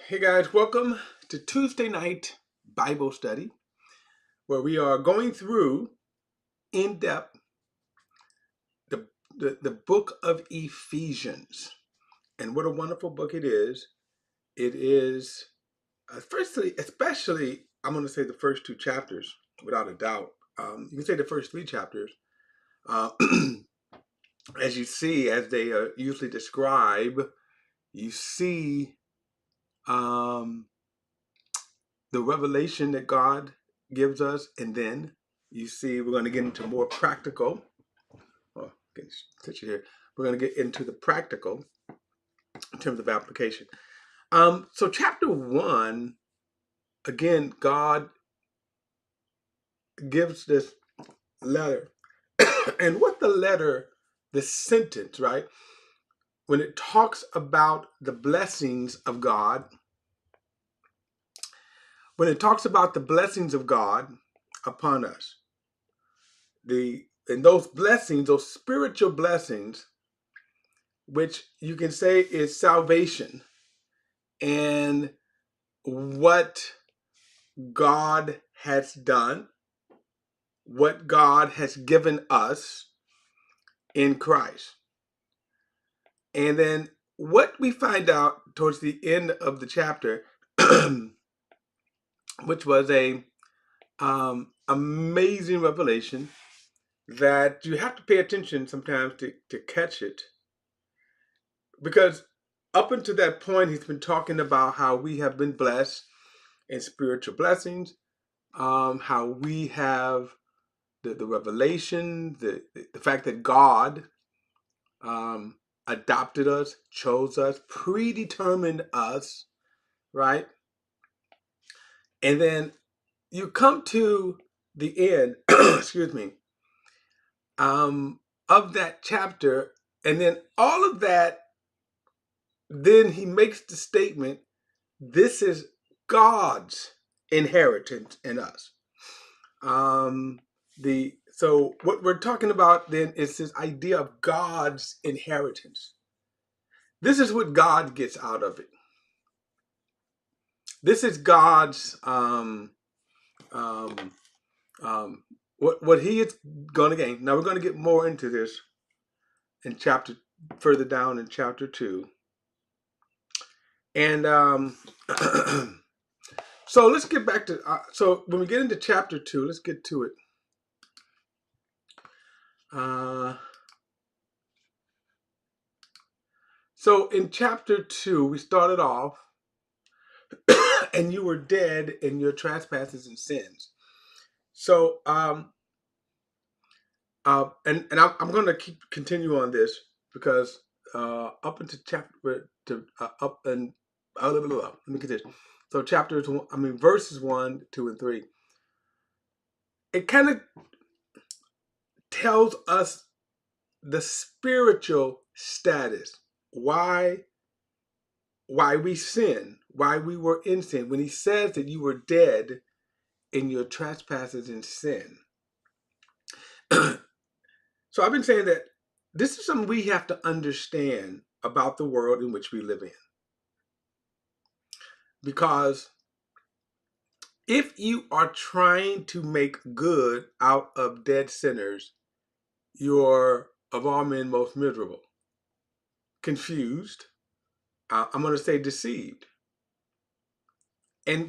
Hey guys, welcome to Tuesday Night Bible Study, where we are going through in depth the book of Ephesians. And what a wonderful book it is. It is, firstly, especially, I'm going to say the first two chapters, without a doubt. You can say the first three chapters. Uh, as you see, as they usually describe, you see um, the revelation that God gives us, and then you see we're going to get into more practical. Oh, getting touchy here. We're going to get into the practical in terms of application. So chapter 1, again, God gives this letter, and what the letter, the sentence, right? When it talks about the blessings of God, when it talks about the blessings of God upon us, and those blessings, those spiritual blessings, which you can say is salvation and what God has done, what God has given us in Christ. And then what we find out towards the end of the chapter, which was a amazing revelation that you have to pay attention sometimes to catch it. Because up until that point, he's been talking about how we have been blessed in spiritual blessings, how we have the revelation, the fact that God adopted us, chose us, predetermined us, right? And then you come to the end, excuse me, of that chapter, and then all of that, then he makes the statement, this is God's inheritance in us. So what we're talking about then is this idea of God's inheritance. This is what God gets out of it. This is God's um, what He is going to gain. Now we're going to get more into this in further down in chapter 2, and so let's get back to so when we get into chapter 2, let's get to it. So in chapter 2, we started off, and you were dead in your trespasses and sins. So, and I'm going to continue on this because up into chapter up and let me get this. So verses 1, 2, and 3. It kind of tells us the spiritual status, why we sin, why we were in sin. When he says that you were dead in your trespasses and sin. So I've been saying that this is something we have to understand about the world in which we live in. Because if you are trying to make good out of dead sinners, you're of all men most miserable, confused, I'm going to say deceived.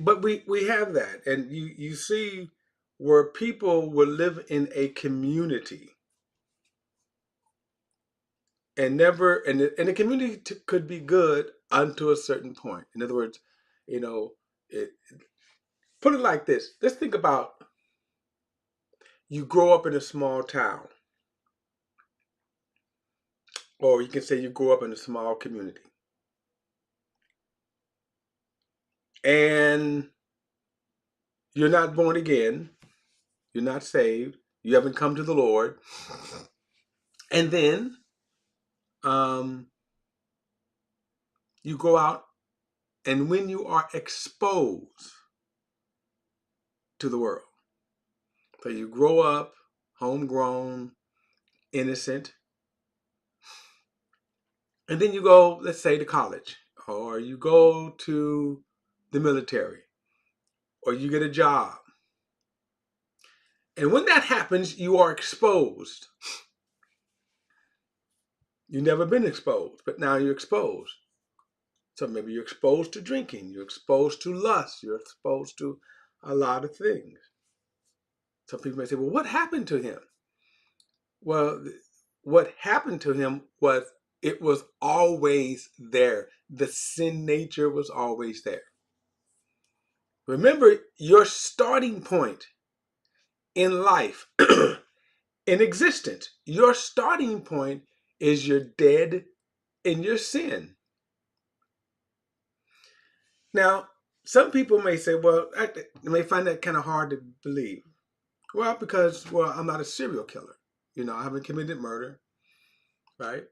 But we have that, and you see where people will live in a community and never, and the community could be good unto a certain point. In other words, it, put it like this. Let's think about, you grow up in a small town, or you can say you grow up in a small community, and you're not born again, you're not saved, you haven't come to the Lord, and then you go out, and when you are exposed to the world, so you grow up homegrown, innocent, and then you go, let's say, to college, or you go to the military or you get a job. And when that happens, you are exposed. You've never been exposed, but now you're exposed. So maybe you're exposed to drinking, you're exposed to lust, you're exposed to a lot of things. Some people may say, well, what happened to him? Well, what happened to him was it was always there. The sin nature was always there. Remember, your starting point in life, in existence, your starting point is you're dead in your sin. Now, some people may say, well, they may find that kind of hard to believe. Well, because, I'm not a serial killer. I haven't committed murder, right?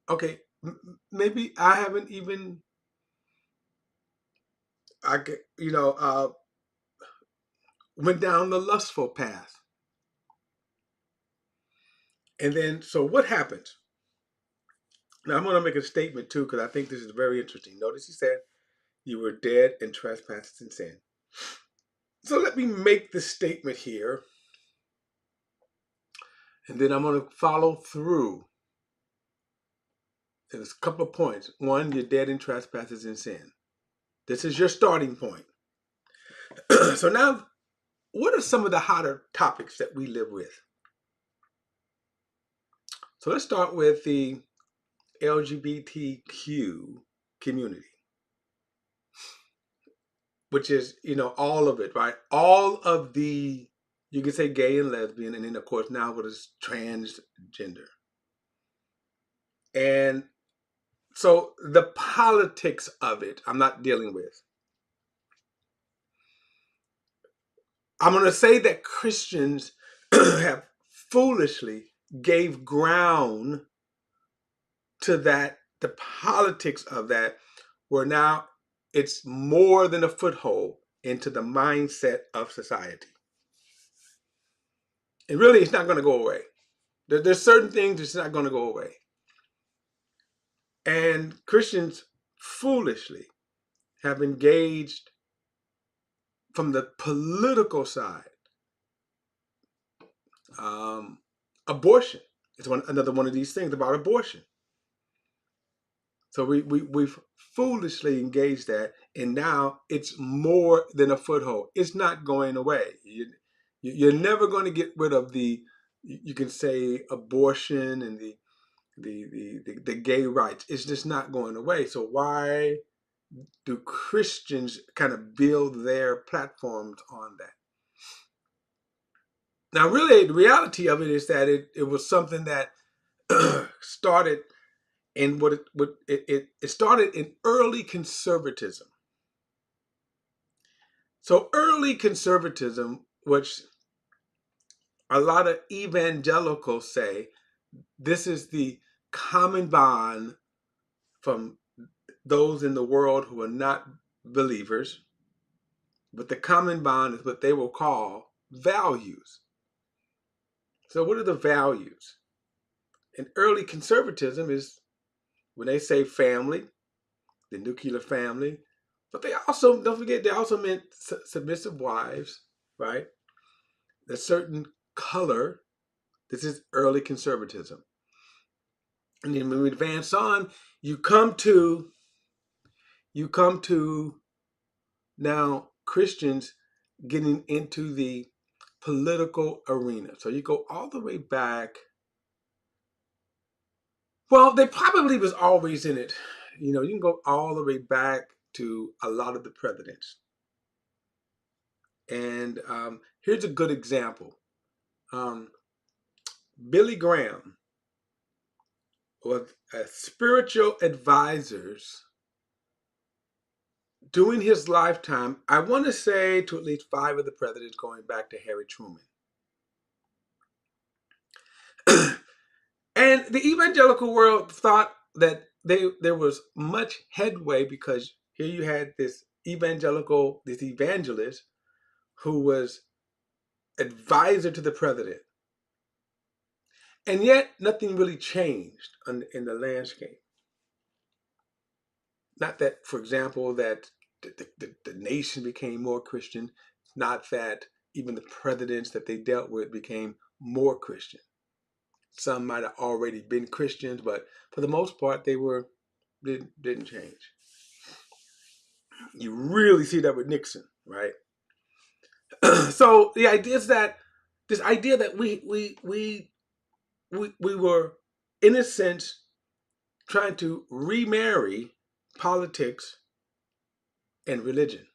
Okay, maybe I haven't even, went down the lustful path. And then, so what happens? Now, I'm going to make a statement too, because I think this is very interesting. Notice he said, you were dead in trespasses and sin. So let me make this statement here. And then I'm going to follow through. There's a couple of points. One, you're dead in trespasses and sin. This is your starting point. So now, what are some of the hotter topics that we live with? So let's start with the LGBTQ community, which is, all of it, right? All of the, you can say gay and lesbian, and then of course now what is transgender. And so the politics of it, I'm not dealing with. I'm going to say that Christians have foolishly gave ground to that, the politics of that, where now it's more than a foothold into the mindset of society. And really, it's not going to go away. There's certain things that's not going to go away. And Christians foolishly have engaged from the political side. Abortion is another one of these things about abortion. So we've foolishly engaged that, and now it's more than a foothold. It's not going away. You're never going to get rid of you can say abortion and the gay rights. It's just not going away. So why do Christians kind of build their platforms on that? Now, really, the reality of it is that it was something that started in it started in early conservatism. So early conservatism, which a lot of evangelicals say, this is the common bond from those in the world who are not believers, but the common bond is what they will call values. So what are the values? And early conservatism is when they say family, the nuclear family, but they also, don't forget, they also meant submissive wives, right? A certain color. This is early conservatism. And then when we advance on, you come to now Christians getting into the political arena. So you go all the way back. Well, they probably was always in it. You can go all the way back to a lot of the presidents. And here's a good example. Billy Graham was a spiritual advisors during his lifetime, I want to say to at least 5 of the presidents, going back to Harry Truman. And the evangelical world thought that there was much headway because here you had this evangelist who was advisor to the president. And yet nothing really changed in the landscape. Not that, for example, that the nation became more Christian. Not that even the presidents that they dealt with became more Christian. Some might have already been Christians, but for the most part, they didn't change. You really see that with Nixon, right? So the idea is that this idea that we were, in a sense, trying to remarry politics and religion.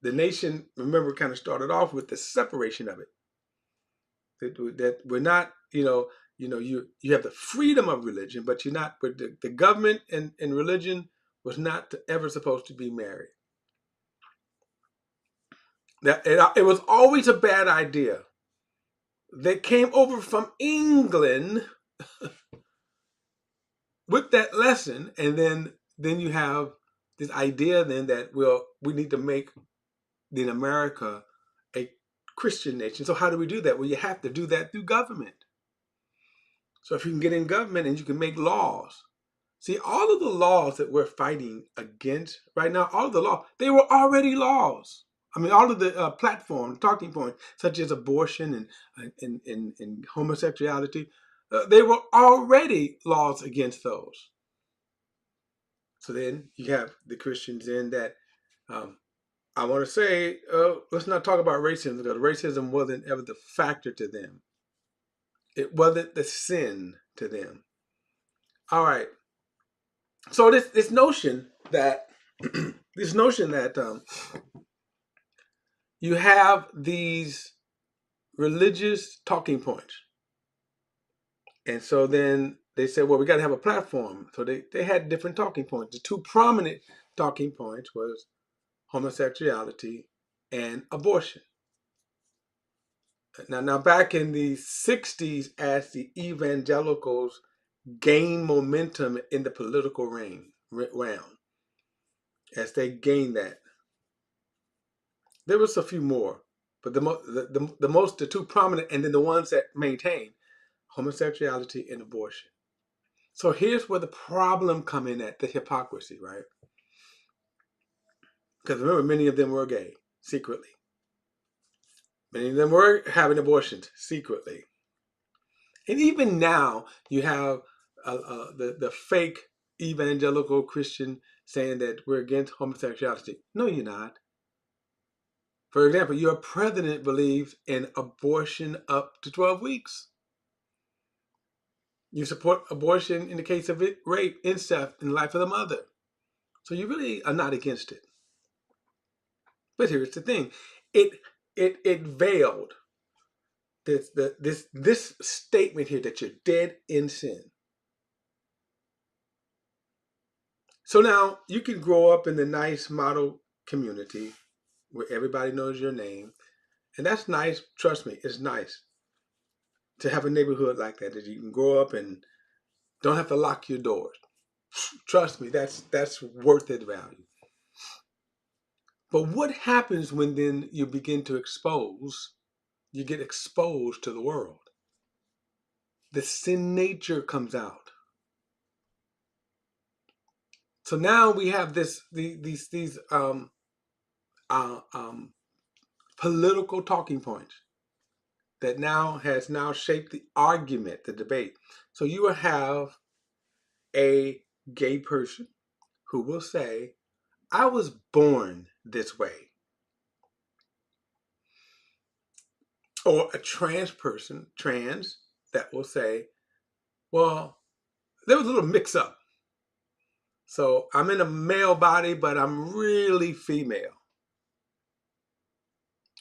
The nation, remember, kind of started off with the separation of it. That we're not, you have the freedom of religion, but you're not. But the government and religion was not ever supposed to be married. That it was always a bad idea. They came over from England with that lesson, and then you have this idea then that we need to make in America a Christian nation. So how do we do that? Well, you have to do that through government. So if you can get in government and you can make laws. See, all of the laws that we're fighting against right now, all of the laws, they were already laws. I mean, all of the talking points, such as abortion and homosexuality, they were already laws against those. So then you have the Christians in that. I want to say, let's not talk about racism, because racism wasn't ever the factor to them. It wasn't the sin to them. All right. So this notion that you have these religious talking points, and so then they said, well, we got to have a platform. So they had different talking points. The two prominent talking points was homosexuality and abortion. Now, back in the 60s, as the evangelicals gained momentum in the political realm, as they gained that, there was a few more, but the two prominent, and then the ones that maintained homosexuality and abortion. So here's where the problem come in at, the hypocrisy, right? Because remember, many of them were gay secretly. Many of them were having abortions secretly. And even now, you have the fake evangelical Christian saying that we're against homosexuality. No, you're not. For example, your president believes in abortion up to 12 weeks. You support abortion in the case of rape, incest, in the life of the mother. So you really are not against it. But here's the thing: it veiled this statement here that you're dead in sin. So now you can grow up in the nice model community where everybody knows your name, and that's nice. Trust me, it's nice to have a neighborhood like that you can grow up and don't have to lock your doors. Trust me, that's worth its value. But what happens when then you begin to you get exposed to the world? The sin nature comes out. So now we have these political talking points that has shaped the argument, the debate. So you will have a gay person who will say, I was born this way. Or a trans person, that will say, well, there was a little mix up. So I'm in a male body, but I'm really female.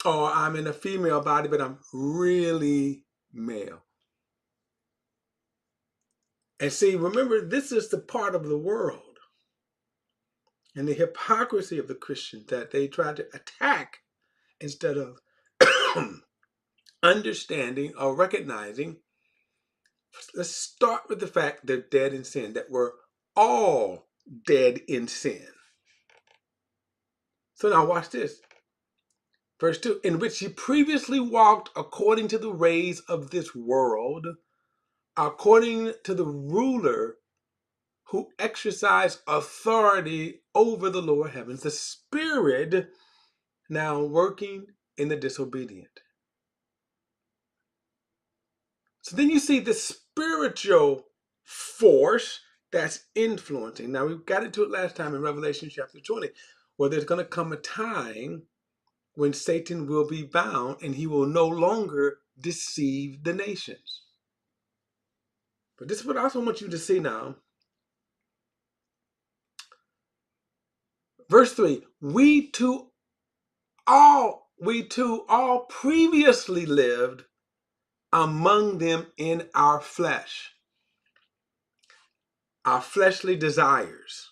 Or I'm in a female body, but I'm really male. And see, remember, this is the part of the world and the hypocrisy of the Christians that they try to attack instead of understanding or recognizing. Let's start with the fact they're dead in sin, that we're all dead in sin. So now watch this. Verse 2, in which ye previously walked according to the ways of this world, according to the ruler who exercise authority over the lower heavens, the Spirit now working in the disobedient. So then you see the spiritual force that's influencing. Now, we got into it last time in Revelation chapter 20, where there's going to come a time when Satan will be bound and he will no longer deceive the nations. But this is what I also want you to see now. Verse 3, we too all previously lived among them in our flesh, our fleshly desires,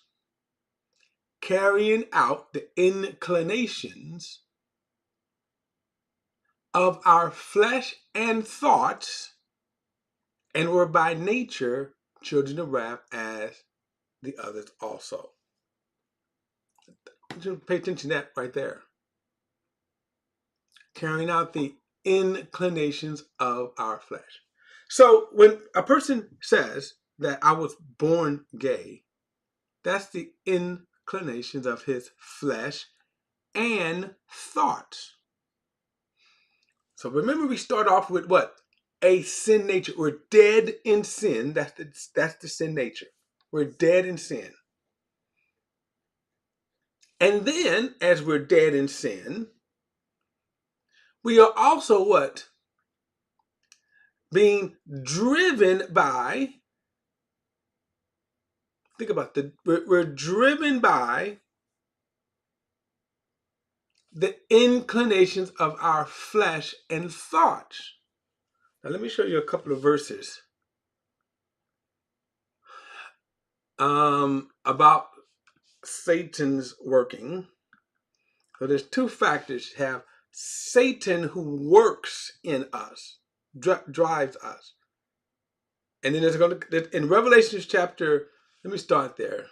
carrying out the inclinations of our flesh and thoughts, and were by nature children of wrath as the others also. Pay attention to that right there. Carrying out the inclinations of our flesh. So when a person says that I was born gay, that's the inclinations of his flesh and thoughts. So remember, we start off with what? A sin nature. We're dead in sin. That's the sin nature. We're dead in sin. And then, as we're dead in sin, we are also what? Being driven by, think about we're driven by the inclinations of our flesh and thoughts. Now let me show you a couple of verses about Satan's working. So there's two factors. You have Satan, who works in us, drives us. And then there's going to, in Revelation chapter, let me start there.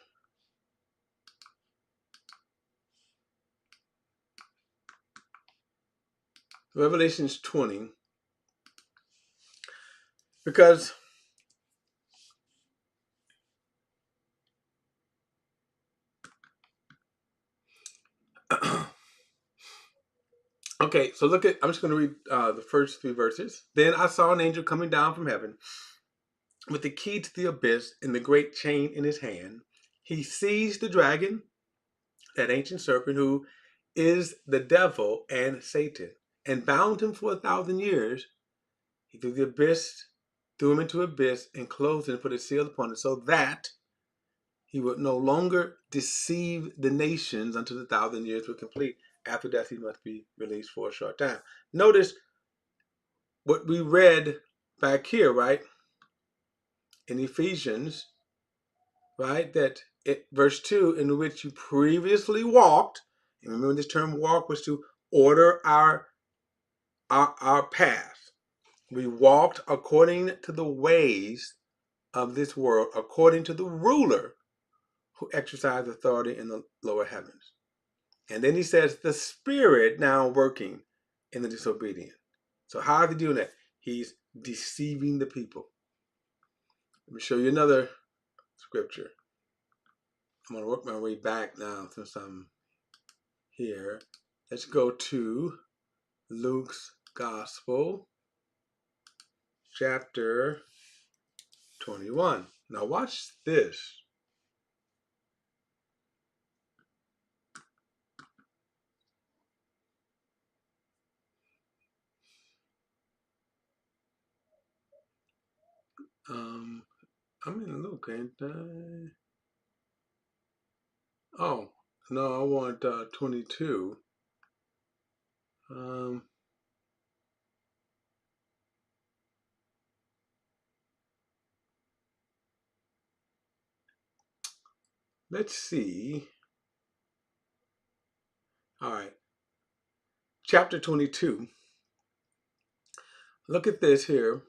Revelations 20. Because okay, so look at, I'm just going to read the first three verses. Then I saw an angel coming down from heaven with the key to the abyss and the great chain in his hand. He seized the dragon, that ancient serpent, who is the devil and Satan, and bound him for 1,000 years. He threw him into the abyss, and closed it and put a seal upon it, so that he would no longer deceive the nations until the 1,000 years were complete. After that, he must be released for a short time. Notice what we read back here, right? In Ephesians, right? That verse 2, in which you previously walked. And remember, this term walk was to order our path. We walked according to the ways of this world, according to the ruler who exercised authority in the lower heavens. And then he says, the Spirit now working in the disobedient. So how is he doing that? He's deceiving the people. Let me show you another scripture. I'm going to work my way back now since I'm here. Let's go to Luke's Gospel, chapter 21. Now watch this. I'm in Luke, ain't I? Oh, no, I want 22. Let's see. All right. Chapter 22. Look at this here.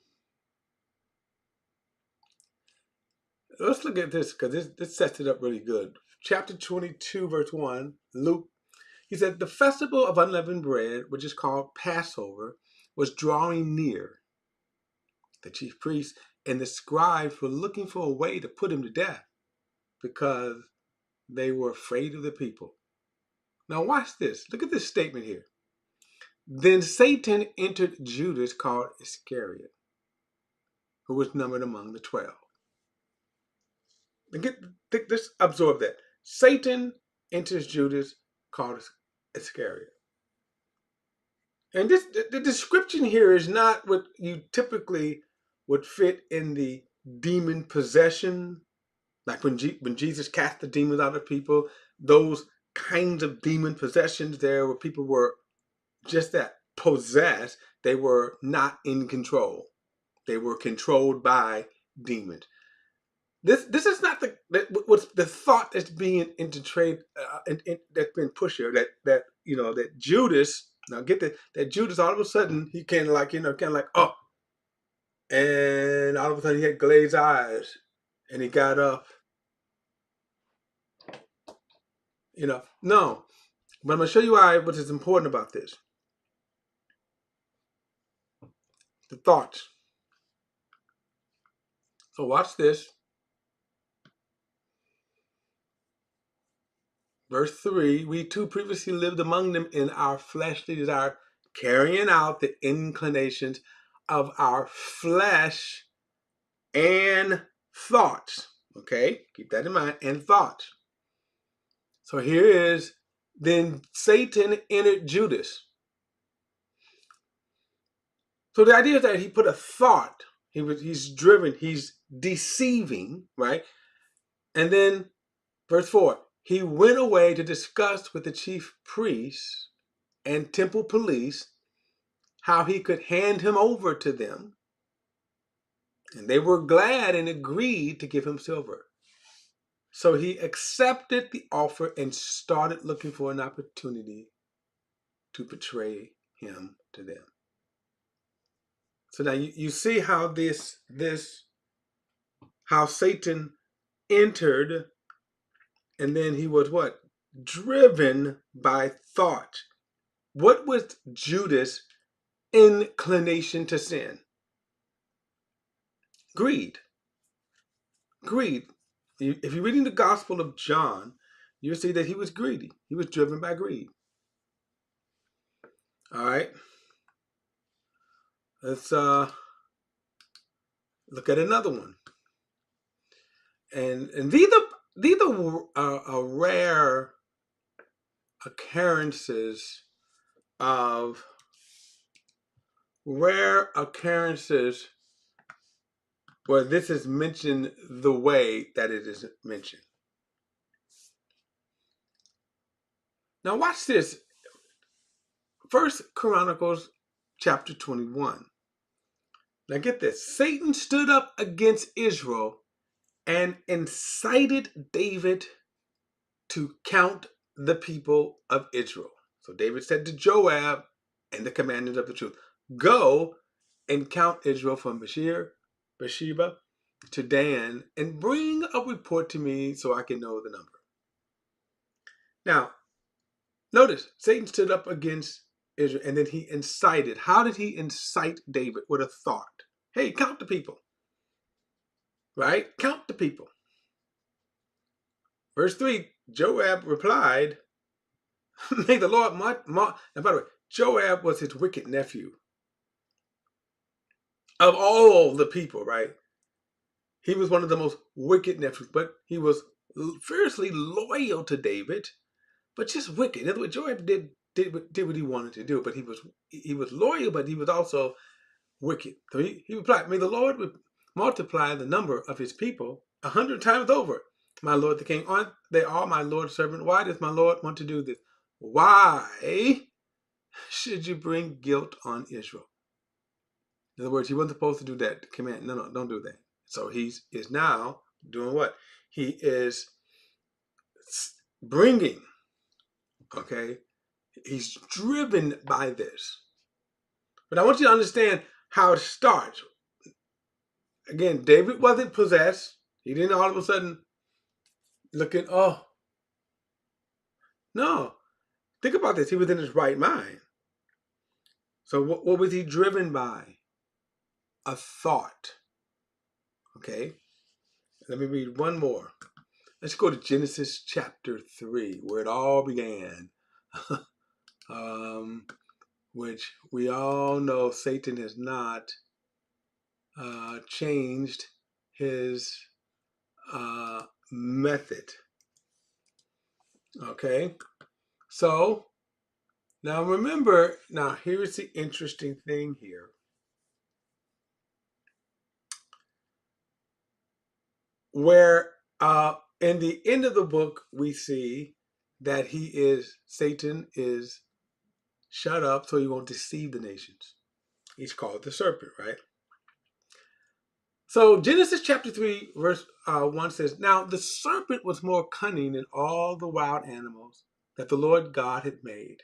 Let's look at this because this sets it up really good. Chapter 22, verse 1, Luke. He said, the festival of unleavened bread, which is called Passover, was drawing near. The chief priests and the scribes were looking for a way to put him to death, because they were afraid of the people. Now watch this. Look at this statement here. Then Satan entered Judas, called Iscariot, who was numbered among the 12. Just absorb that. Satan enters Judas, called Iscariot. And the description here is not what you typically would fit in the demon possession, like when Jesus cast the demons out of people, those kinds of demon possessions there where people were just that, possessed. They were not in control. They were controlled by demons. This is not what's the thought that's being intertrade that's been pushed here, that Judas, now get that Judas all of a sudden he kind of like oh, and all of a sudden he had glazed eyes and he got up. No. But I'm going to show you what is important about this. The thoughts. So watch this. Verse 3, we too previously lived among them in our fleshly desire, carrying out the inclinations of our flesh and thoughts. Okay, keep that in mind, and thoughts. So here is, then Satan entered Judas. So the idea is that he put a thought. He's driven, he's deceiving, right? And then verse 4, he went away to discuss with the chief priests and temple police how he could hand him over to them. And they were glad and agreed to give him silver. So he accepted the offer and started looking for an opportunity to betray him to them. So now you see how how Satan entered, and then he was what? Driven by thought. What was Judas' inclination to sin? Greed. Greed. If you're reading the Gospel of John, you'll see that he was greedy. He was driven by greed. All right. Let's look at another one. And these are rare occurrences where this is mentioned the way that it is mentioned. Now watch this. 1 Chronicles chapter 21. Now get this. Satan stood up against Israel and incited David to count the people of Israel. So David said to Joab and the commanders of the troops, go and count Israel from Beersheba to Dan, and bring a report to me so I can know the number. Now, notice, Satan stood up against Israel, and then he incited. How did he incite David? With a thought. Hey, count the people. Right? Count the people. Verse 3, Joab replied, may the Lord now, by the way, Joab was his wicked nephew. Of all the people, right? He was one of the most wicked nephews, but he was fiercely loyal to David, but just wicked. In other words, Joab did what he wanted to do, but he was loyal, but he was also wicked. So he replied, may the Lord multiply the number of his people 100 times over. My lord the king, aren't they all my lord's servant? Why does my lord want to do this? Why should you bring guilt on Israel? In other words, he wasn't supposed to do that. Command, no, don't do that. So he is now doing what? He is bringing, okay? He's driven by this. But I want you to understand how it starts. Again, David wasn't possessed. He didn't all of a sudden looking, oh. No. Think about this. He was in his right mind. So what was he driven by? A thought. Okay. Let me read one more. Let's go to Genesis chapter 3, where it all began. Which we all know Satan has not changed his method. Okay, so now remember, now here's the interesting thing here. Where in the end of the book, we see that Satan is shut up so he won't deceive the nations. He's called the serpent, right? So Genesis chapter 3, verse 1 says, "Now the serpent was more cunning than all the wild animals that the Lord God had made.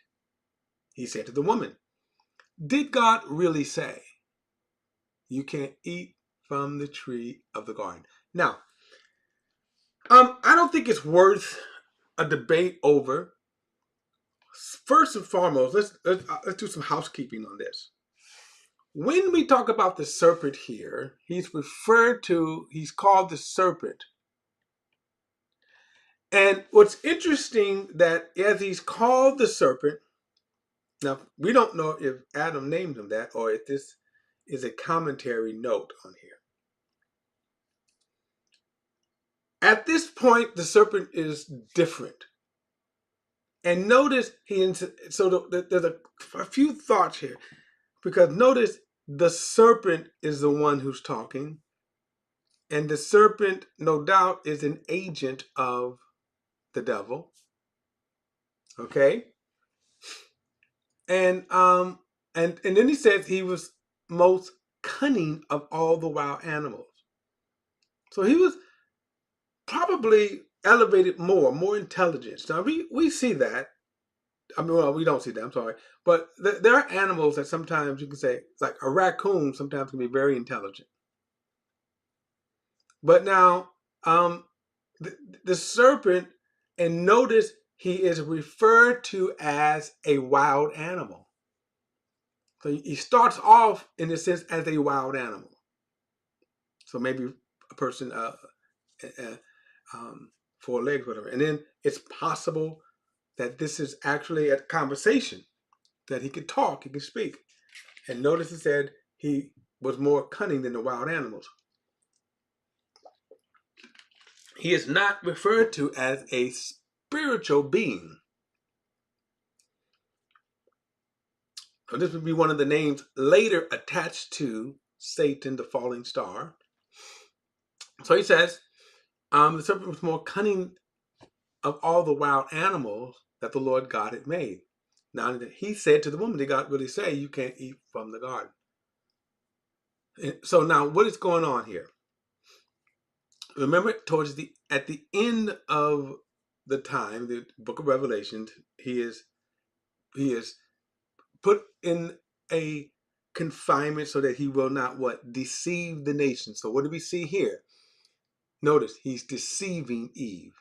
He said to the woman, 'Did God really say, you can't eat from the tree of the garden?'" Now, I don't think it's worth a debate over. First and foremost, let's do some housekeeping on this. When we talk about the serpent here, he's called the serpent. And what's interesting that as he's called the serpent, now we don't know if Adam named him that or if this is a commentary note on here. At this point, the serpent is different. And notice there's a few thoughts here, because notice the serpent is the one who's talking, and the serpent, no doubt, is an agent of the devil. Okay, and then he says he was most cunning of all the wild animals. So he was probably elevated more intelligence. Now we see that. I mean, well, we don't see that. I'm sorry, but there are animals that sometimes you can say, like a raccoon, sometimes can be very intelligent. But now, the serpent, and notice he is referred to as a wild animal. So he starts off in a sense as a wild animal. So maybe a person, 4 legs, whatever. And then it's possible that this is actually a conversation, that he could talk, he could speak. And notice it said he was more cunning than the wild animals. He is not referred to as a spiritual being. So this would be one of the names later attached to Satan, the falling star. So he says, the serpent was more cunning of all the wild animals that the Lord God had made. Now he said to the woman, did God really say you can't eat from the garden? And so now what is going on here? Remember, at the end of the time, the book of Revelation, he is put in a confinement so that he will not deceive the nation. So what do we see here? Notice he's deceiving Eve.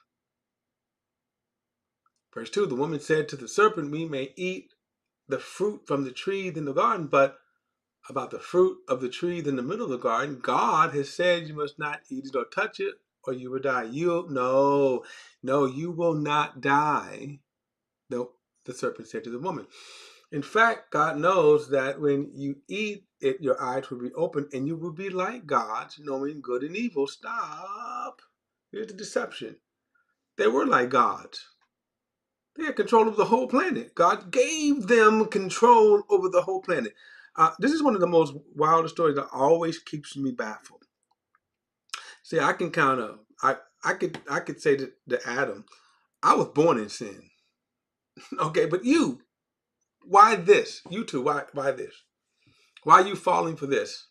Verse 2, the woman said to the serpent, we may eat the fruit from the tree in the garden, but about the fruit of the tree in the middle of the garden, God has said you must not eat it or touch it, or you will die. You will not die. No, the serpent said to the woman. In fact, God knows that when you eat it, your eyes will be open and you will be like God, knowing good and evil. Stop. Here's the deception. They were like God. They had control of the whole planet. God gave them control over the whole planet. This is one of the most wildest stories that always keeps me baffled. See, I can I could say to Adam, I was born in sin. Okay, but you, why this? You two, why this? Why are you falling for this?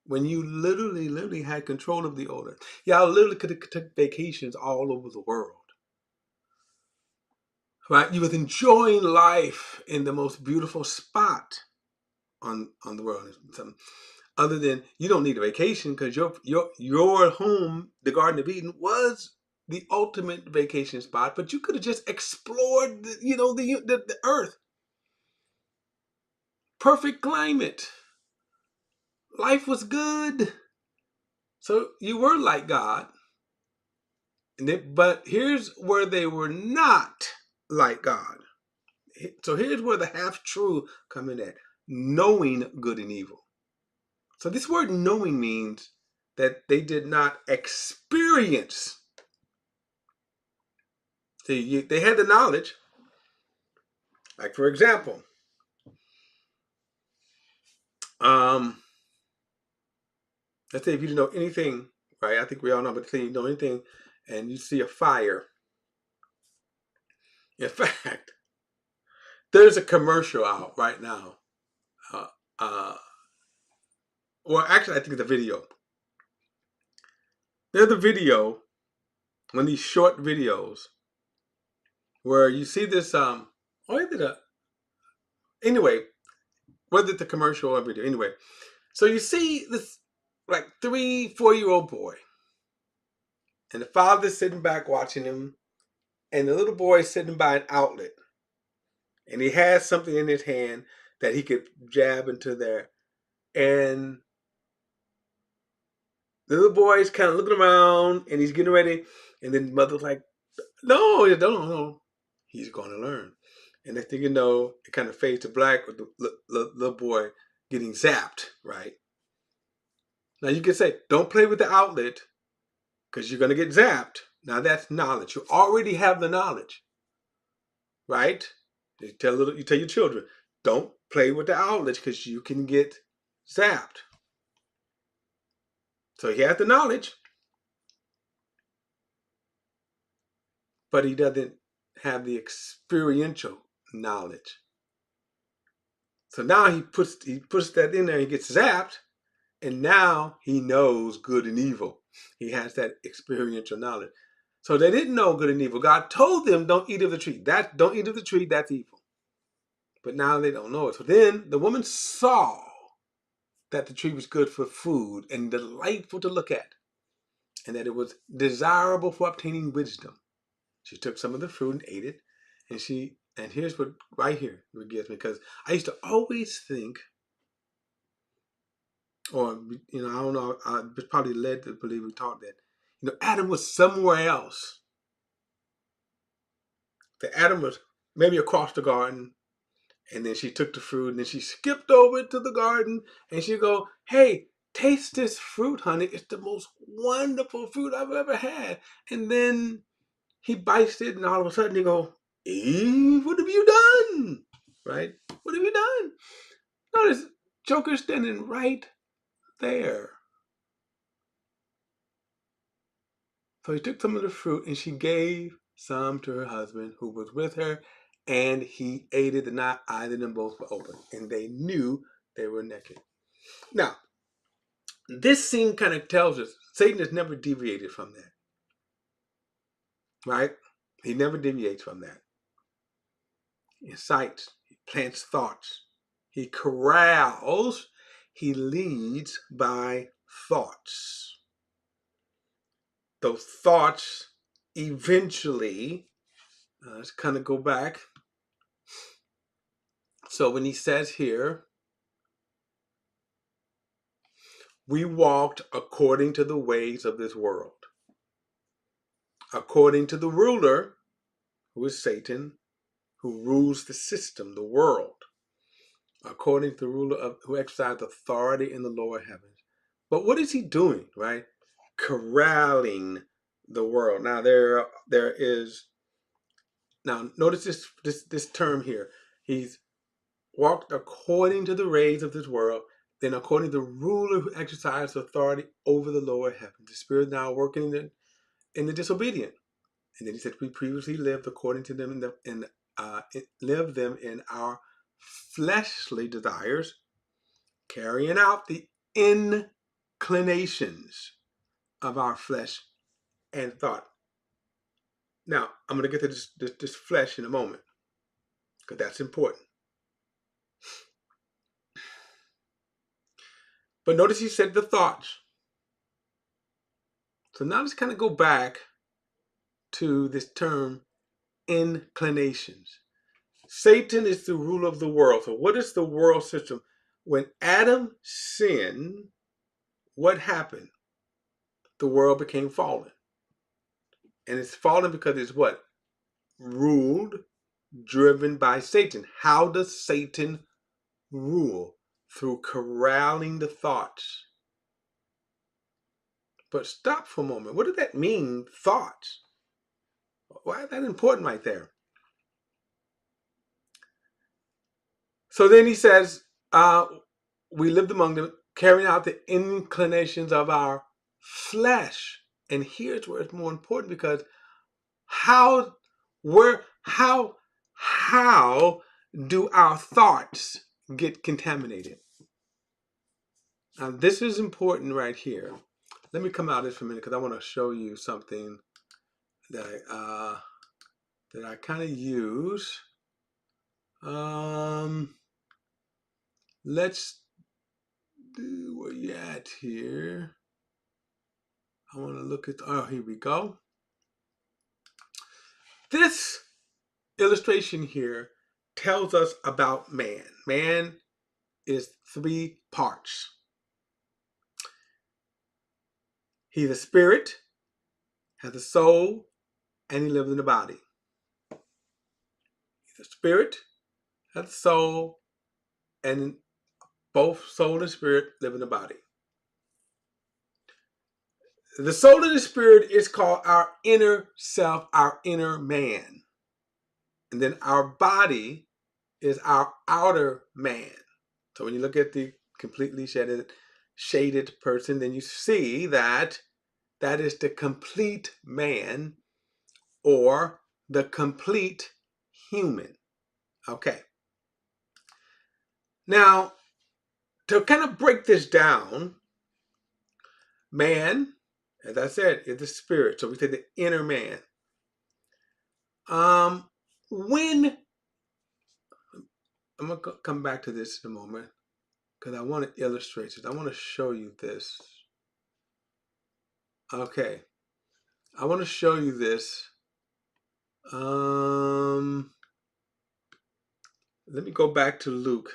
When you literally had control of the order. Y'all literally could have took vacations all over the world. Right? You was enjoying life in the most beautiful spot on the world. Other than you don't need a vacation because your home, the Garden of Eden, was the ultimate vacation spot. But you could have just explored, the earth. Perfect climate. Life was good. So you were like God. But here's where they were not like God. So here's where the half-true come in at. Knowing good and evil. So this word knowing means that they did not experience. See, they had the knowledge. Like, for example, let's say if you didn't know anything, right? I think we all know, but say you know anything and you see a fire. In fact, there's a commercial out right now. Uh, uh, well, actually, I think it's a video. There's a video, one of these short videos, where you see this. Anyway, whether it's a commercial or a video, anyway. So you see this like 3-4-year-old boy, and the father's sitting back watching him, and the little boy is sitting by an outlet, and he has something in his hand that he could jab into there, and the little boy is kind of looking around, and he's getting ready, and then the mother's like, "No, you don't know. He's going to learn." And next thing you know, it kind of fades to black with the little boy getting zapped, right? Now you can say, don't play with the outlet because you're going to get zapped. Now that's knowledge. You already have the knowledge, right? You tell your children, don't play with the outlet because you can get zapped. So he has the knowledge, but he doesn't have the experiential knowledge. So now he puts that in there, he gets zapped, and now he knows good and evil. He has that experiential knowledge. So they didn't know good and evil. God told them, don't eat of the tree. Don't eat of the tree, that's evil. But now they don't know it. So then the woman saw that the tree was good for food and delightful to look at, and that it was desirable for obtaining wisdom. She took some of the fruit and ate it, and here's what right here what gets me, because I used to always think, or I don't know, I was probably led to believe we taught that, Adam was somewhere else. That Adam was maybe across the garden, and then she took the fruit, and then she skipped over to the garden, and she go, "Hey, taste this fruit, honey. It's the most wonderful fruit I've ever had." And then he bites it, and all of a sudden he go, "Eve, what have you done?" Right? What have you done? Notice Joker standing right there. So he took some of the fruit, and she gave some to her husband who was with her, and he ate it, and not either of them both were open, and they knew they were naked. Now, this scene kind of tells us Satan has never deviated from that, right? He never deviates from that. He incites, he plants thoughts, he corrals, he leads by thoughts. Those thoughts eventually, let's kind of go back. So when he says here, we walked according to the ways of this world, according to the ruler, who is Satan, who rules the system, the world, according to the ruler who exercises authority in the lower heavens. But what is he doing, right? Corralling the world. Now there is. Now notice this term here. He's walked according to the ways of this world, then according to the ruler who exercises authority over the lower heavens. The Spirit now working in the disobedient. And then he said, we previously lived according to them lived them in our fleshly desires, carrying out the inclinations of our flesh and thought. Now, I'm going to get to this flesh in a moment, because that's important. But notice he said the thoughts. So now let's kind of go back to this term, inclinations. Satan is the ruler of the world. So what is the world system? When Adam sinned, what happened? The world became fallen. And it's fallen because it's what? Ruled, driven by Satan. How does Satan rule? Through corralling the thoughts. But stop for a moment. What does that mean, thoughts? Why is that important right there? So then he says, we lived among them, carrying out the inclinations of our flesh. And here's where it's more important, because how do our thoughts get contaminated? Now, this is important right here. Let me come out of this for a minute, because I want to show you something that I kind of use. Let's do where you at here. I want to look at, here we go. This illustration here tells us about man. Man is 3 parts. He's a spirit, has a soul, and he lives in the body. He's a spirit, has a soul, and both soul and spirit live in the body. The soul and the spirit is called our inner self, our inner man. And then our body is our outer man. So when you look at the completely shaded person, then you see that that is the complete man, or the complete human. Okay. Now, to kind of break this down, man, as I said, is the spirit. So we say the inner man. When I'm going to come back to this in a moment, because I want to illustrate it. I want to show you this. Okay. I want to show you this. Let me go back to Luke.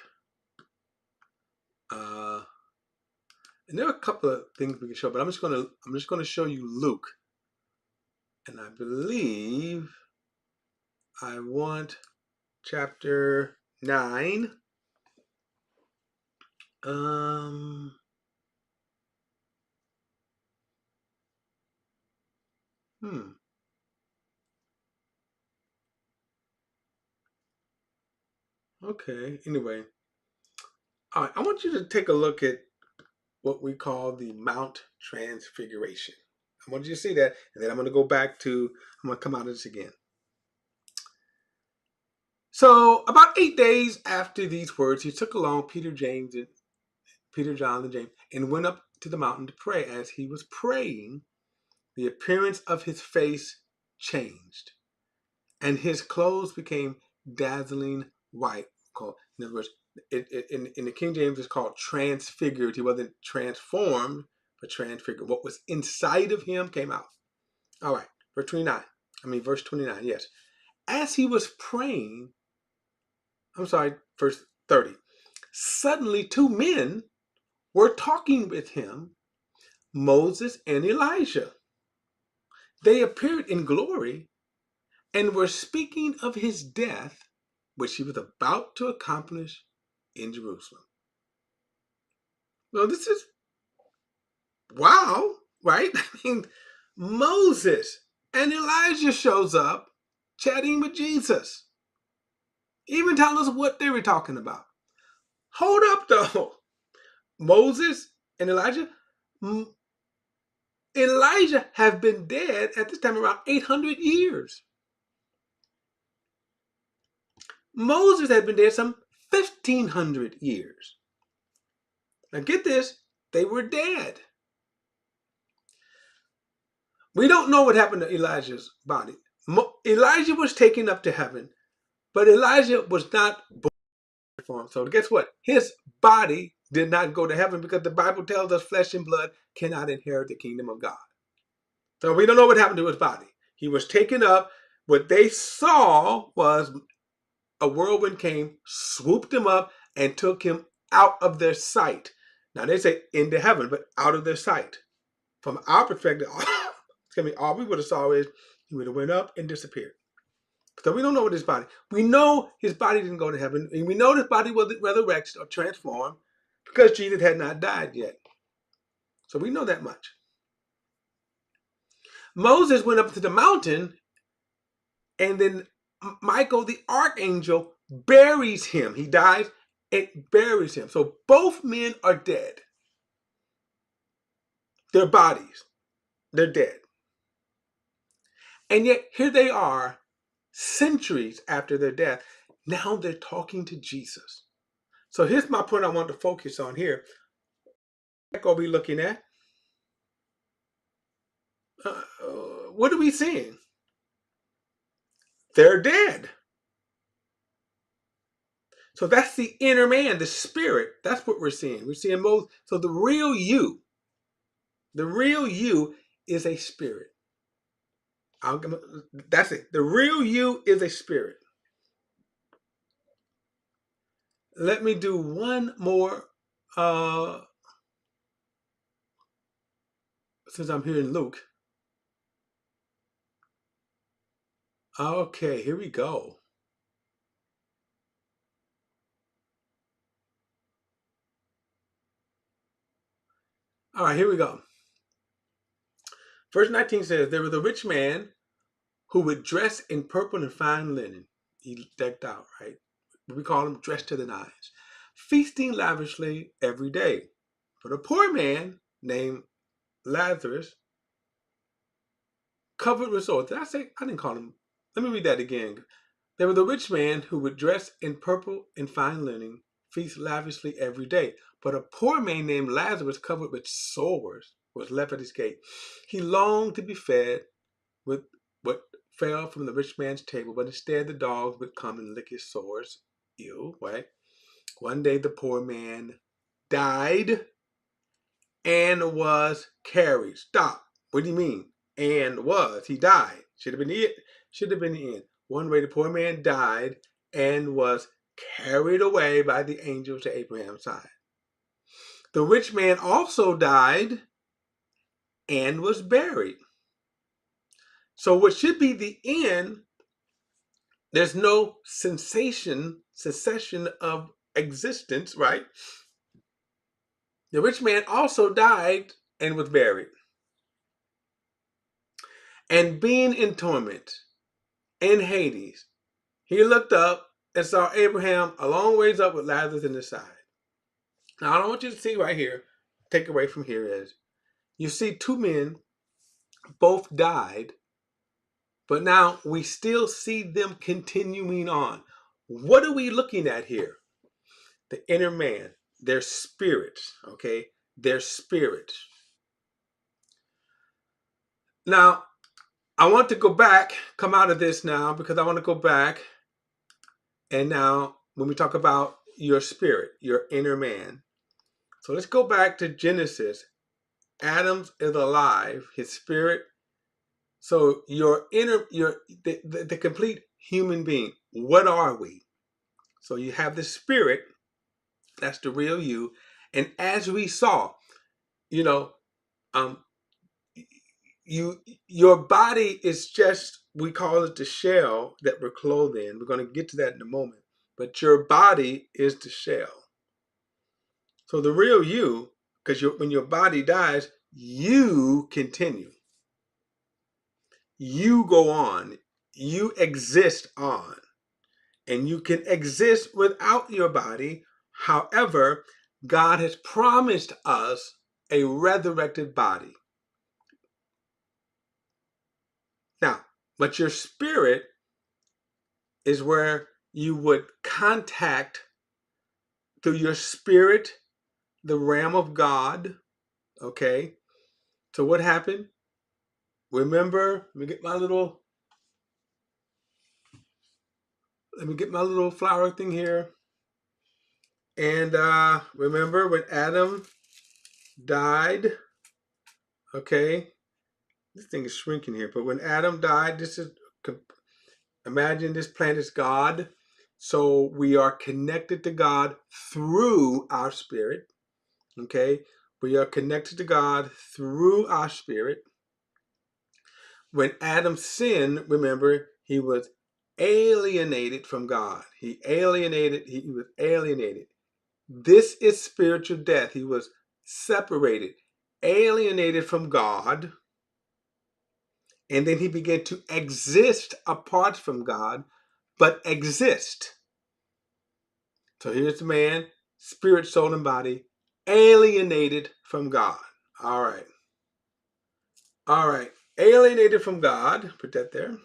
And there are a couple of things we can show, but I'm just going to show you Luke. And I believe I want chapter 9. Okay. Anyway. All right. I want you to take a look at what we call the Mount Transfiguration. I want you to see that, and then I'm going to go back to, I'm going to come out of this again. So about 8 days after these words, he took along Peter, John, and James, and went up to the mountain to pray. As he was praying, the appearance of his face changed, and his clothes became dazzling white. In other words, in the King James, it's called transfigured. He wasn't transformed, but transfigured. What was inside of him came out. All right, verse 29, yes. As he was praying, verse 30. Suddenly 2 men were talking with him, Moses and Elijah. They appeared in glory and were speaking of his death, which he was about to accomplish in Jerusalem. Well, this is wow, right? I mean, Moses and Elijah shows up chatting with Jesus. Even tell us what they were talking about. Hold up, though. Moses and Elijah have been dead at this time around 800 years. Moses had been dead some 1,500 years. Now get this, they were dead. We don't know what happened to Elijah's body. Elijah was taken up to heaven, but Elijah was not born for him. So guess what? His body did not go to heaven, because the Bible tells us flesh and blood cannot inherit the kingdom of God. So we don't know what happened to his body. He was taken up. What they saw was a whirlwind came, swooped him up, and took him out of their sight. Now they say into heaven, but out of their sight. From our perspective, all we would have saw is He would have went up and disappeared. So we don't know what his body. We know his body didn't go to heaven, and we know his body was resurrected or transformed because Jesus had not died yet. So we know that much. Moses went up to the mountain, and then Michael, the archangel, buries him. He dies and buries him. So both men are dead. Their bodies, they're dead. And yet here they are, centuries after their death. Now they're talking to Jesus. So here's my point I want to focus on here. What are we looking at? What are we seeing? They're dead. So that's the inner man, the spirit. That's what we're seeing. We're seeing both. So the real you is a spirit. That's it. The real you is a spirit. Let me do one more, since I'm here in Luke. Okay, here we go. All right, here we go. Verse 19 says, there was a rich man who would dress in purple and fine linen. He decked out, right? We call him dressed to the nines, feasting lavishly every day. But a poor man named Lazarus, covered with sores. Did I say? I didn't call him. Let me read that again. There was a rich man who would dress in purple and fine linen, feast lavishly every day. But a poor man named Lazarus, covered with sores, was left at his gate. He longed to be fed with what fell from the rich man's table, but instead the dogs would come and lick his sores. Ew, right? One day the poor man died and was carried. Stop. What do you mean? And was. He died. Should have been it. Should have been the end. One way the poor man died and was carried away by the angels to Abraham's side. The rich man also died and was buried. So what should be the end, there's no cessation of existence, right? The rich man also died and was buried. And being in torment in Hades, he looked up and saw Abraham a long ways up with Lazarus in his side. Now, I want you to see right here, take away from here is, you see two men, both died, but now we still see them continuing on. What are we looking at here? The inner man, their spirits, okay? Their spirits. Now, I want to go back, come out of this now, because I want to go back. And now, when we talk about your spirit, your inner man. So let's go back to Genesis. Adam is alive, his spirit. So your inner, the complete human being. What are we? So you have the spirit. That's the real you. And as we saw, you know, your body is just, we call it the shell that we're clothed in. We're going to get to that in a moment. But your body is the shell. So the real you, because when your body dies, you continue. You go on. You exist on. And you can exist without your body. However, God has promised us a resurrected body. Now, but your spirit is where you would contact through your spirit the realm of God. Okay? So what happened? Remember, let me get my little flower thing here. And remember when Adam died, okay? This thing is shrinking here, but when Adam died, imagine this planet is God. So we are connected to God through our spirit, okay? We are connected to God through our spirit. when Adam sinned, remember, he was alienated from God. He was alienated. This is spiritual death. He was separated, alienated from God, and then he began to exist apart from God, but exist. So here's the man, spirit, soul, and body, alienated from God. All right. All right. Alienated from God. Put that there.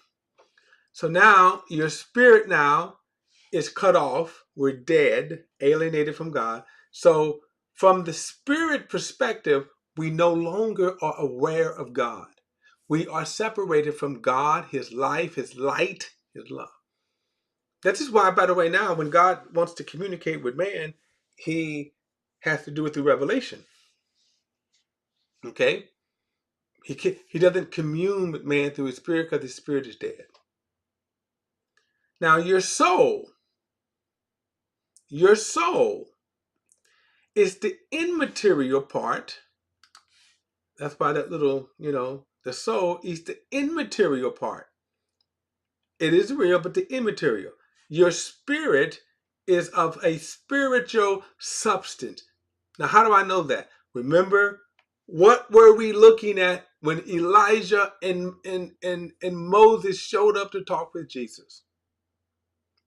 So now your spirit now is cut off. We're dead, alienated from God. So from the spirit perspective, we no longer are aware of God. We are separated from God, his life, his light, his love. That is why, by the way, now when God wants to communicate with man, he has to do it through revelation. Okay? He doesn't commune with man through his spirit because his spirit is dead. Now your soul is the immaterial part. That's why that little, the soul is the immaterial part. It is real, but the immaterial. Your spirit is of a spiritual substance. Now, how do I know that? Remember, what were we looking at when Elijah and Moses showed up to talk with Jesus?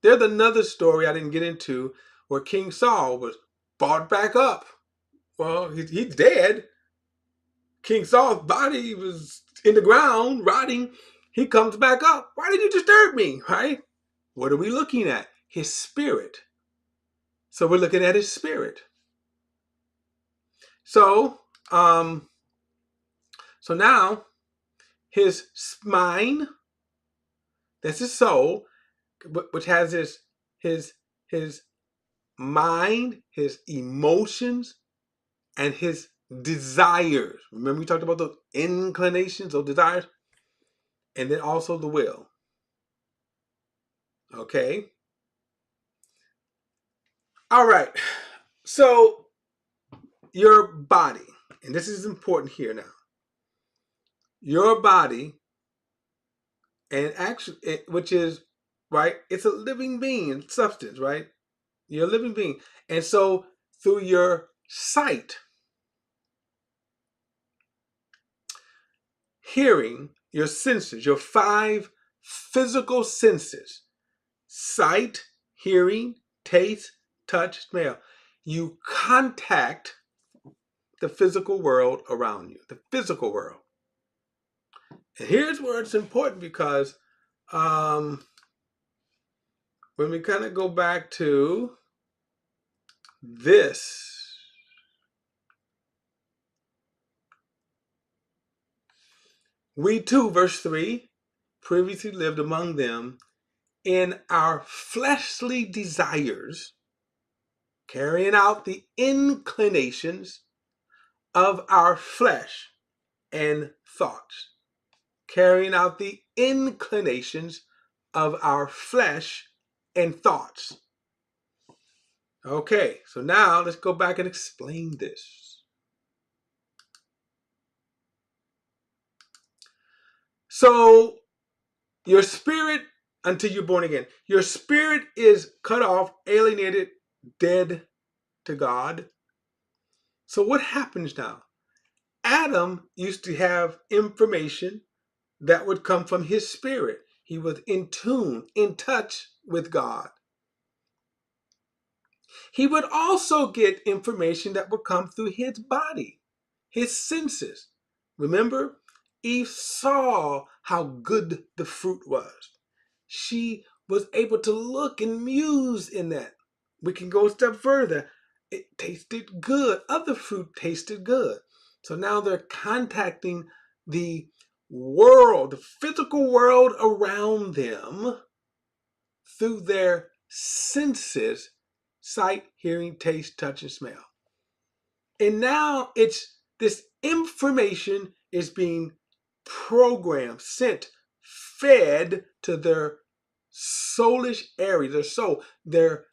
There's another story I didn't get into where King Saul was brought back up. Well, he's dead. King Saul's body was in the ground, rotting. He comes back up. Why did you disturb me? Right? What are we looking at? His spirit. So we're looking at his spirit. So now his mind, that's his soul, which has his mind, his emotions, and his desires. Remember we talked about those inclinations, those desires, and then also the will. Okay. All right. So your body, and this is important here now. Your body, and actually, which is, right, it's a living being, substance, right? You're a living being. And so through your sight, hearing, your senses, your 5 physical senses, sight, hearing, taste, touch, smell, you contact the physical world around you, the physical world. And here's where it's important because when we kind of go back to this, we too, verse 3, previously lived among them in our fleshly desires, carrying out the inclinations of our flesh and thoughts. Carrying out the inclinations of our flesh and thoughts. Okay, so now let's go back and explain this. So, your spirit, until you're born again, your spirit is cut off, alienated, dead to God. So what happens now? Adam used to have information that would come from his spirit. He was in tune, in touch with God. He would also get information that would come through his body, his senses. Remember, Eve saw how good the fruit was. She was able to look and muse in that. We can go a step further. It tasted good. Other fruit tasted good. So now they're contacting the world, the physical world around them through their senses, sight, hearing, taste, touch, and smell. And now it's this information is being programmed, sent, fed to their soulish area, their soul, their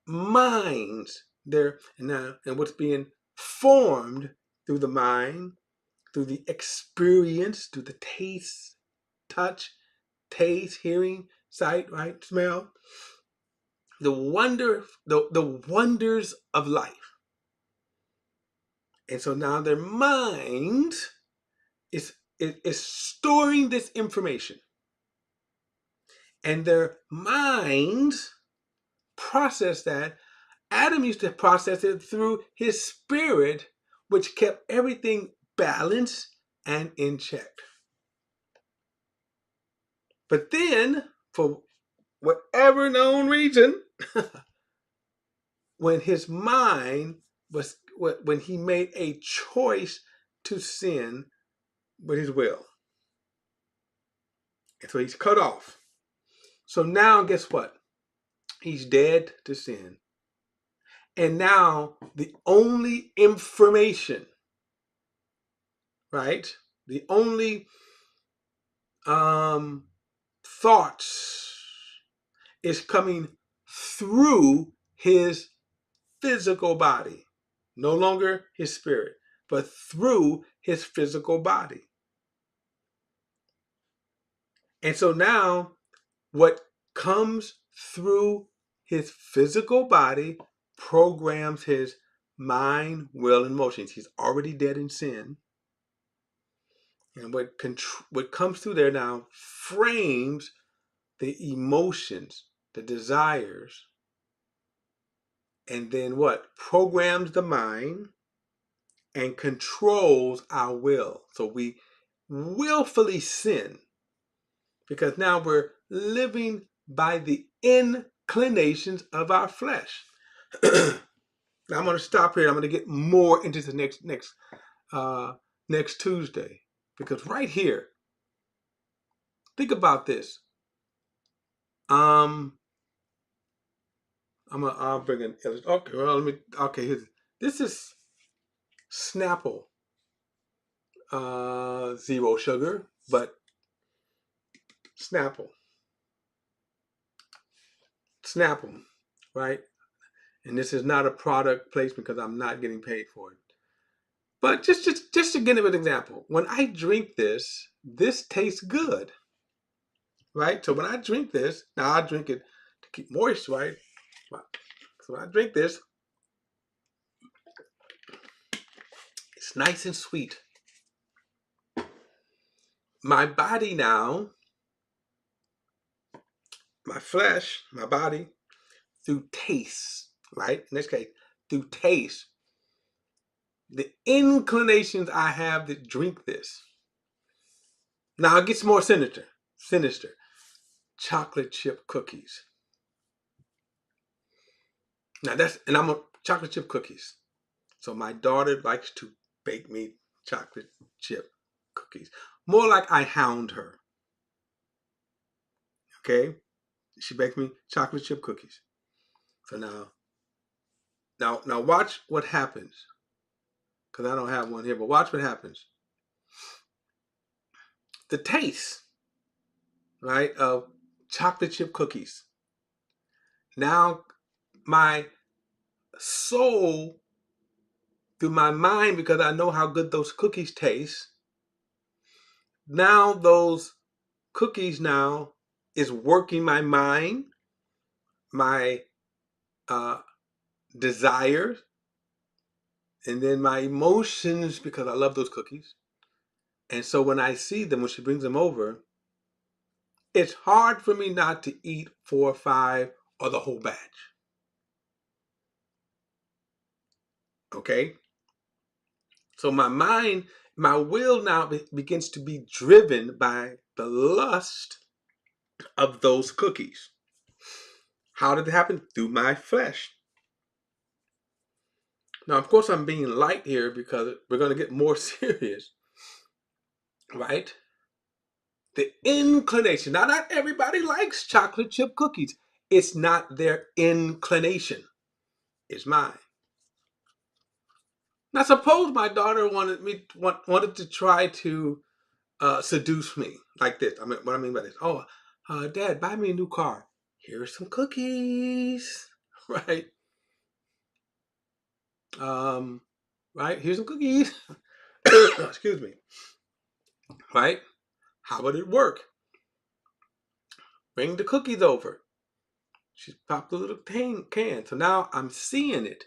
minds, and what's being formed through the mind, through the experience, through the taste, touch, taste, hearing, sight, right, smell. The wonders of life. And so now their mind is storing this information. And their minds process that. Adam used to process it through his spirit, which kept everything balanced and in check. But then, for whatever known reason, when his mind when he made a choice to sin with his will. And so he's cut off. So now, guess what? He's dead to sin. And now the only information, right? The only thoughts is coming through his physical body. No longer his spirit, but through his physical body. And so now what comes through his physical body programs his mind, will, and emotions. He's already dead in sin. And what comes through there now frames the emotions, the desires, and then what? Programs the mind and controls our will. So we willfully sin because now we're living by the inclinations of our flesh. Now I'm going to stop here. I'm going to get more into the next Tuesday, because right here, think about this. I'll bring in. Okay, well, this is Snapple, 0 sugar, but Snapple, right? And this is not a product placement because I'm not getting paid for it. But just to give an example, when I drink this tastes good, right? So when I drink this, now I drink it to keep moist, right? So when I drink this, it's nice and sweet. My body now, my flesh, my body, through taste, right? In this case, through taste, the inclinations I have to drink this. Now it gets more sinister. Chocolate chip cookies. Now I'm on chocolate chip cookies. So my daughter likes to bake me chocolate chip cookies. More like I hound her. Okay? She bakes me chocolate chip cookies. So now watch what happens. Because I don't have one here, but watch what happens. The taste, right, of chocolate chip cookies. Now my soul, through my mind, because I know how good those cookies taste, now those cookies now is working my mind, my desires, and then my emotions, because I love those cookies. And so when I see them, when she brings them over, it's hard for me not to eat 4 or 5 or the whole batch. Okay? So my mind, my will now begins to be driven by the lust of those cookies. How did it happen? Through my flesh. Now, of course, I'm being light here because we're going to get more serious, right? The inclination. Now, not everybody likes chocolate chip cookies. It's not their inclination. It's mine. Now, suppose my daughter wanted to try to seduce me like this. I mean, what I mean by this? Oh, Dad, buy me a new car. Here's some cookies, right? Right? Here's some cookies. Excuse me. Right? How would it work? Bring the cookies over. She popped the little can. So now I'm seeing it.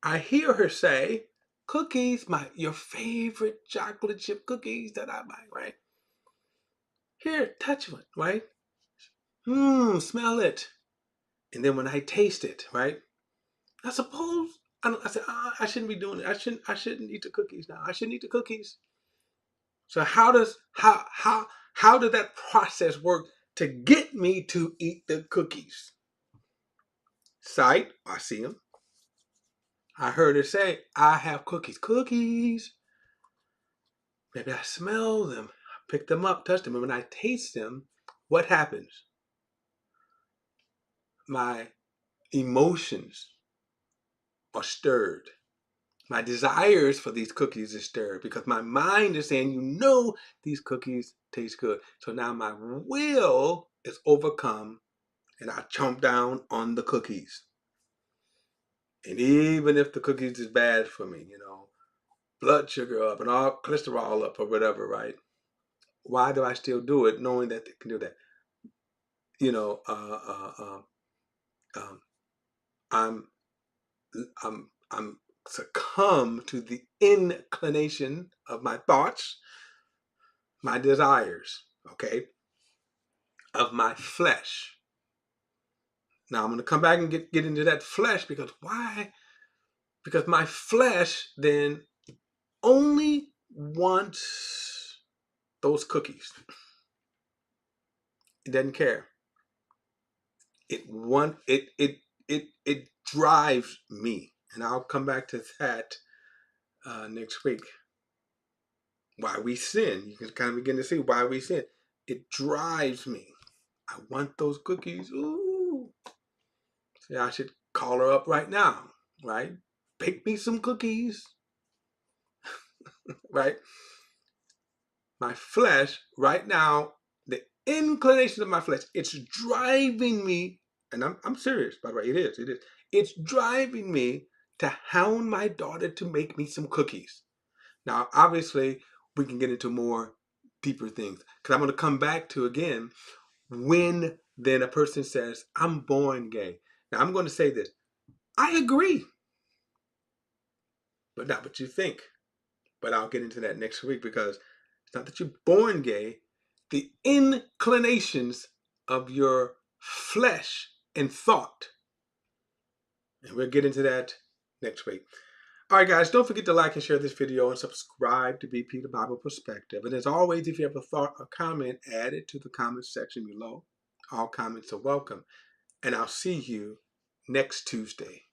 I hear her say, cookies, your favorite chocolate chip cookies that I buy, right? Here, touch one, right? Smell it. And then when I taste it, right? I suppose I said, I shouldn't be doing it. I shouldn't eat the cookies now. I shouldn't eat the cookies. So how did that process work to get me to eat the cookies? Sight, I see them. I heard her say, I have cookies. Cookies. Maybe I smell them. I pick them up, touch them. And when I taste them, what happens? My emotions are stirred. My desires for these cookies is stirred because my mind is saying, these cookies taste good. So now my will is overcome and I chomp down on the cookies. And even if the cookies is bad for me, blood sugar up and all cholesterol up or whatever, right? Why do I still do it knowing that they can do that? I'm I'm succumb to the inclination of my thoughts, my desires, okay, of my flesh. Now I'm going to come back and get into that flesh because why? Because my flesh then only wants those cookies. It doesn't care. It drives me, and I'll come back to that next week. Why we sin. You can kind of begin to see why we sin. It drives me. I want those cookies. Ooh. See, I should call her up right now, right? Bake me some cookies, right? My flesh, right now, the inclination of my flesh, it's driving me, and I'm serious, by the way, it is. It's driving me to hound my daughter to make me some cookies. Now, obviously, we can get into more deeper things, because I'm going to come back to, again, when then a person says, I'm born gay. Now, I'm going to say this. I agree, but not what you think. But I'll get into that next week because it's not that you're born gay. The inclinations of your flesh and thought. And we'll get into that next week. All right, guys, don't forget to like and share this video and subscribe to BP the Bible Perspective. And as always, if you have a thought or comment, add it to the comment section below. All comments are welcome. And I'll see you next Tuesday.